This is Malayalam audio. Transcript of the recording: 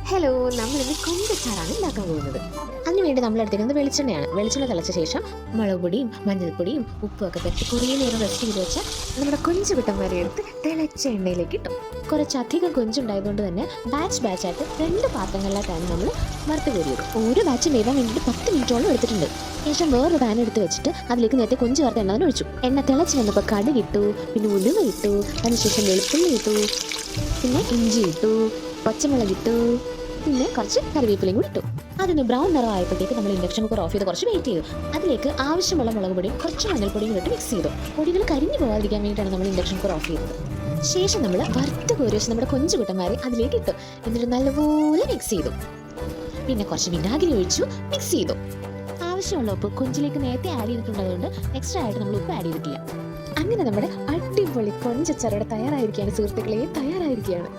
ഹലോ, നമ്മളിന്ന് കൊഞ്ചച്ചാറാണ് ഉണ്ടാക്കാൻ പോകുന്നത്. അതിനുവേണ്ടി നമ്മൾ എടുത്തിരിക്കുന്നത് വെളിച്ചെണ്ണയാണ്. വെളിച്ചെണ്ണ തിളച്ച ശേഷം മുളക് പൊടിയും മഞ്ഞൾപ്പൊടിയും ഉപ്പും ഒക്കെ പറ്റി കുറേ നേരം റെസ്റ്റ് ചെയ്ത് വെച്ചാൽ നമ്മുടെ കൊഞ്ച് വിട്ടം വരെ എടുത്ത് തിളച്ച എണ്ണയിലേക്ക് ഇട്ടു. കുറച്ചധികം കൊഞ്ചുണ്ടായതുകൊണ്ട് തന്നെ ബാച്ചായിട്ട് 2 പാത്രങ്ങളിലായിട്ടാണ് നമ്മൾ വറുത്ത് കോരിയത്. ഓരോ ബാച്ചും വേവാൻ വേണ്ടിയിട്ട് 10 മിനിറ്റോളം എടുത്തിട്ടുണ്ട്. ശേഷം വേറൊരു പാൻ എടുത്ത് വെച്ചിട്ട് അതിലേക്ക് നേരത്തെ കൊഞ്ച് വറുത്ത എണ്ണ ഒഴിച്ചു. എണ്ണ തിളച്ച് വന്നപ്പോൾ കടുക് ഇട്ടു, പിന്നെ ഉലുവ ഇട്ടു, അതിനുശേഷം വെളുത്തുള്ളി ഇട്ടു, പിന്നെ ഇഞ്ചി ഇട്ടു, പച്ചമുളക് ഇട്ടു, പിന്നെ കുറച്ച് കറിവേപ്പിലയും കൂടി ഇട്ടു. അതൊന്ന് ബ്രൗൺ നിറമായപ്പോഴത്തേക്ക് നമ്മൾ ഇൻഡക്ഷൻ കുക്കർ ഓഫ് ചെയ്ത് കുറച്ച് വെയിറ്റ് ചെയ്തു. അതിലേക്ക് ആവശ്യമുള്ള മുളക് പൊടിയും കുറച്ച് മഞ്ഞൾപ്പൊടിയും ഇട്ട് മിക്സ് ചെയ്തു. പൊടികൾ കരിഞ്ഞു പോകാതിരിക്കാൻ വേണ്ടിയിട്ടാണ് നമ്മൾ ഇൻഡക്ഷൻ കുക്കർ ഓഫ് ചെയ്തത്. ശേഷം നമ്മൾ വറുത്ത് കോരി വെച്ച് നമ്മുടെ കൊഞ്ച് കുട്ടന്മാരെ അതിലേക്ക് ഇട്ടു. എന്നിട്ട് നല്ലപോലെ മിക്സ് ചെയ്തു. പിന്നെ കുറച്ച് വിനാഗിരി ഒഴിച്ചു മിക്സ് ചെയ്തു. ആവശ്യമുള്ള ഉപ്പ് കൊഞ്ചിലേക്ക് നേരത്തെ ആഡ് ചെയ്തിട്ടുള്ളതുകൊണ്ട് എക്സ്ട്രാ ആയിട്ട് നമ്മൾ ഉപ്പ് ആഡ് ചെയ്തിട്ടില്ല. അങ്ങനെ നമ്മുടെ അടിപൊളി കൊഞ്ചച്ചാറോടെ തയ്യാറായിരിക്കുകയാണ് സുഹൃത്തുക്കളെ, തയ്യാറായിരിക്കുകയാണ്.